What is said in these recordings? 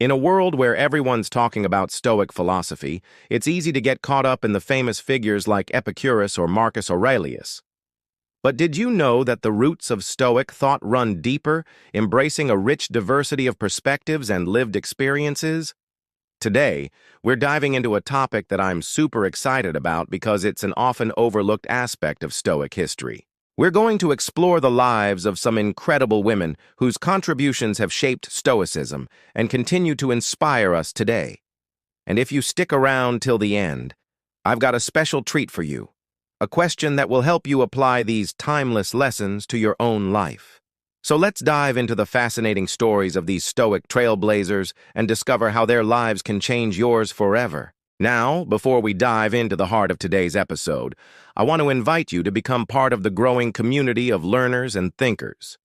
In a world where everyone's talking about Stoic philosophy, it's easy to get caught up in the famous figures like Epictetus or Marcus Aurelius. But did you know that the roots of Stoic thought run deeper, embracing a rich diversity of perspectives and lived experiences? Today, we're diving into a topic that I'm super excited about because it's an often overlooked aspect of Stoic history. We're going to explore the lives of some incredible women whose contributions have shaped Stoicism and continue to inspire us today. And if you stick around till the end, I've got a special treat for you, a question that will help you apply these timeless lessons to your own life. So let's dive into the fascinating stories of these Stoic trailblazers and discover how their lives can change yours forever. Now, before we dive into the heart of today's episode, I want to invite you to become part of the growing community of learners and thinkers.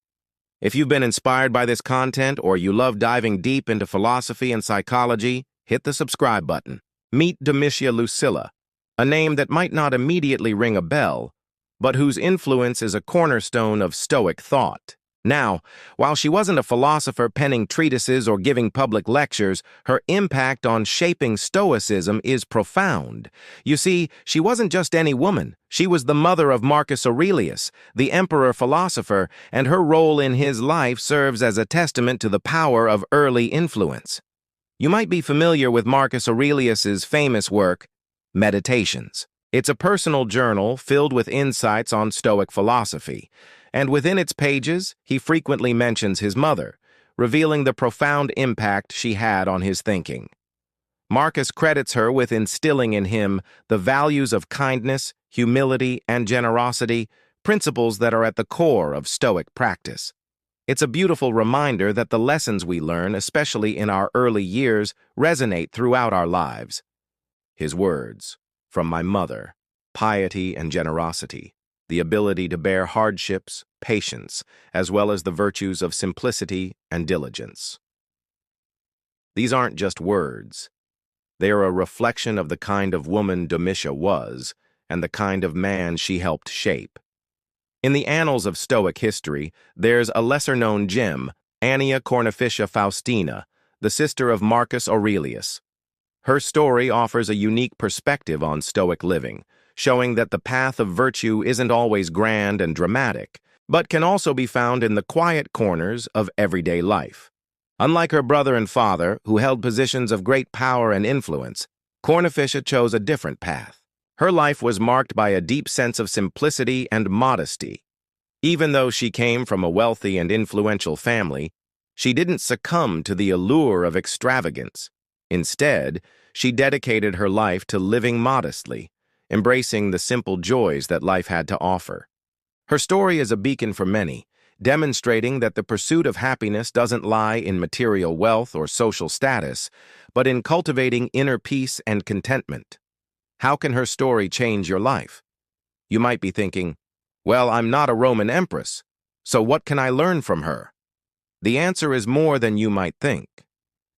If you've been inspired by this content or you love diving deep into philosophy and psychology, hit the subscribe button. Meet Domitia Lucilla, a name that might not immediately ring a bell, but whose influence is a cornerstone of Stoic thought. Now, while she wasn't a philosopher penning treatises or giving public lectures, her impact on shaping Stoicism is profound. You see, she wasn't just any woman. She was the mother of Marcus Aurelius, the emperor-philosopher, and her role in his life serves as a testament to the power of early influence. You might be familiar with Marcus Aurelius's famous work, Meditations. It's a personal journal filled with insights on Stoic philosophy, and within its pages, he frequently mentions his mother, revealing the profound impact she had on his thinking. Marcus credits her with instilling in him the values of kindness, humility, and generosity, principles that are at the core of Stoic practice. It's a beautiful reminder that the lessons we learn, especially in our early years, resonate throughout our lives. His words, "From my mother, piety and generosity, the ability to bear hardships, patience, as well as the virtues of simplicity and diligence." These aren't just words. They are a reflection of the kind of woman Domitia was and the kind of man she helped shape. In the annals of Stoic history, there's a lesser-known gem, Annia Cornificia Faustina, the sister of Marcus Aurelius. Her story offers a unique perspective on Stoic living, showing that the path of virtue isn't always grand and dramatic, but can also be found in the quiet corners of everyday life. Unlike her brother and father, who held positions of great power and influence, Cornificia chose a different path. Her life was marked by a deep sense of simplicity and modesty. Even though she came from a wealthy and influential family, she didn't succumb to the allure of extravagance. Instead, she dedicated her life to living modestly, embracing the simple joys that life had to offer. Her story is a beacon for many, demonstrating that the pursuit of happiness doesn't lie in material wealth or social status, but in cultivating inner peace and contentment. How can her story change your life? You might be thinking, well, I'm not a Roman empress, so what can I learn from her? The answer is more than you might think.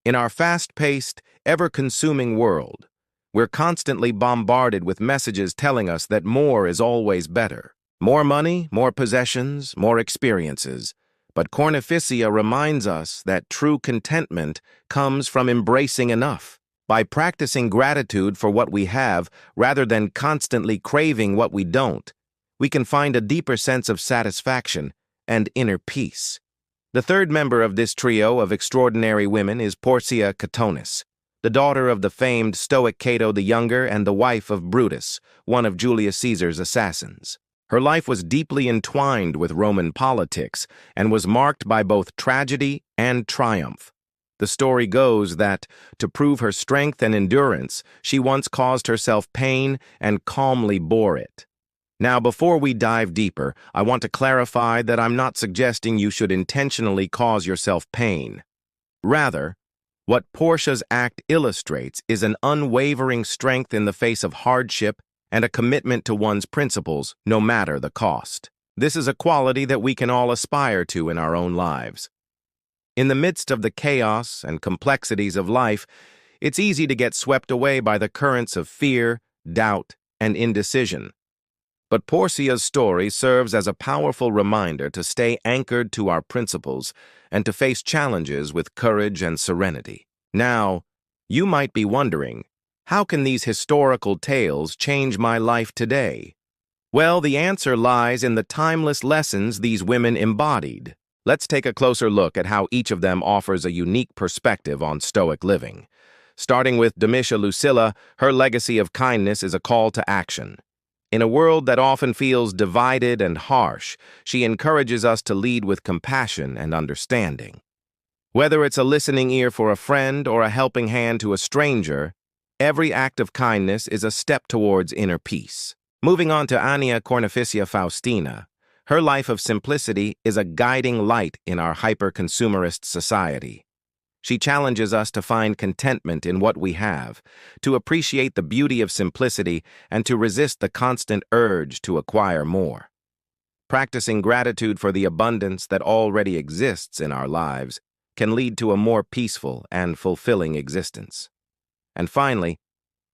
In our fast-paced, ever-consuming world, we're constantly bombarded with messages telling us that more is always better. More money, more possessions, more experiences. But Cornificia reminds us that true contentment comes from embracing enough. By practicing gratitude for what we have rather than constantly craving what we don't, we can find a deeper sense of satisfaction and inner peace. The third member of this trio of extraordinary women is Porcia Catonis, the daughter of the famed Stoic Cato the Younger and the wife of Brutus, one of Julius Caesar's assassins. Her life was deeply entwined with Roman politics and was marked by both tragedy and triumph. The story goes that, to prove her strength and endurance, she once caused herself pain and calmly bore it. Now, before we dive deeper, I want to clarify that I'm not suggesting you should intentionally cause yourself pain. Rather, what Portia's act illustrates is an unwavering strength in the face of hardship and a commitment to one's principles, no matter the cost. This is a quality that we can all aspire to in our own lives. In the midst of the chaos and complexities of life, it's easy to get swept away by the currents of fear, doubt, and indecision. But Porcia's story serves as a powerful reminder to stay anchored to our principles and to face challenges with courage and serenity. Now, you might be wondering, how can these historical tales change my life today? Well, the answer lies in the timeless lessons these women embodied. Let's take a closer look at how each of them offers a unique perspective on Stoic living. Starting with Domitia Lucilla, her legacy of kindness is a call to action. In a world that often feels divided and harsh, she encourages us to lead with compassion and understanding. Whether it's a listening ear for a friend or a helping hand to a stranger, every act of kindness is a step towards inner peace. Moving on to Annia Cornificia Faustina, her life of simplicity is a guiding light in our hyper-consumerist society. She challenges us to find contentment in what we have, to appreciate the beauty of simplicity, and to resist the constant urge to acquire more. Practicing gratitude for the abundance that already exists in our lives can lead to a more peaceful and fulfilling existence. And finally,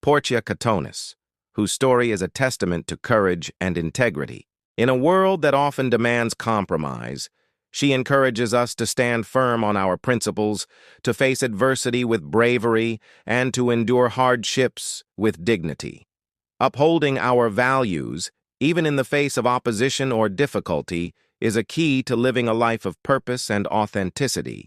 Porcia Catonis, whose story is a testament to courage and integrity. In a world that often demands compromise, she encourages us to stand firm on our principles, to face adversity with bravery, and to endure hardships with dignity. Upholding our values, even in the face of opposition or difficulty, is a key to living a life of purpose and authenticity.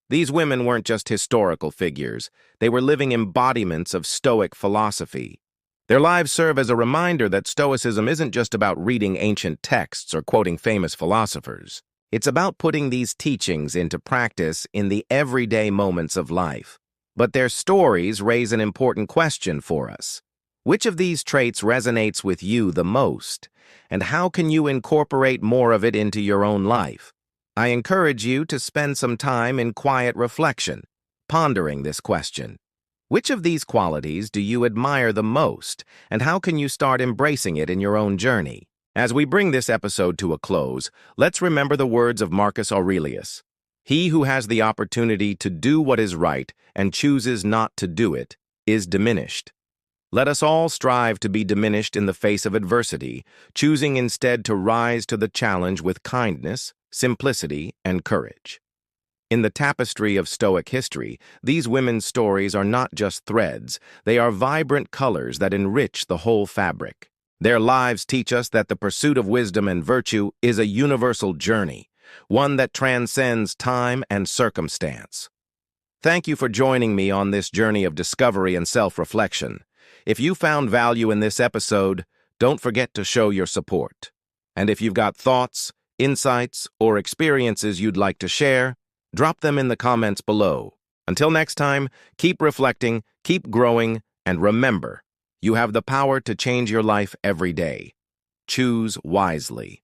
These women weren't just historical figures, they were living embodiments of Stoic philosophy. Their lives serve as a reminder that Stoicism isn't just about reading ancient texts or quoting famous philosophers. It's about putting these teachings into practice in the everyday moments of life. But their stories raise an important question for us. Which of these traits resonates with you the most, and how can you incorporate more of it into your own life? I encourage you to spend some time in quiet reflection, pondering this question. Which of these qualities do you admire the most, and how can you start embracing it in your own journey? As we bring this episode to a close, let's remember the words of Marcus Aurelius. He who has the opportunity to do what is right and chooses not to do it is diminished. Let us all strive to be diminished in the face of adversity, choosing instead to rise to the challenge with kindness, simplicity, and courage. In the tapestry of Stoic history, these women's stories are not just threads, they are vibrant colors that enrich the whole fabric. Their lives teach us that the pursuit of wisdom and virtue is a universal journey, one that transcends time and circumstance. Thank you for joining me on this journey of discovery and self-reflection. If you found value in this episode, don't forget to show your support. And if you've got thoughts, insights, or experiences you'd like to share, drop them in the comments below. Until next time, keep reflecting, keep growing, and remember, you have the power to change your life every day. Choose wisely.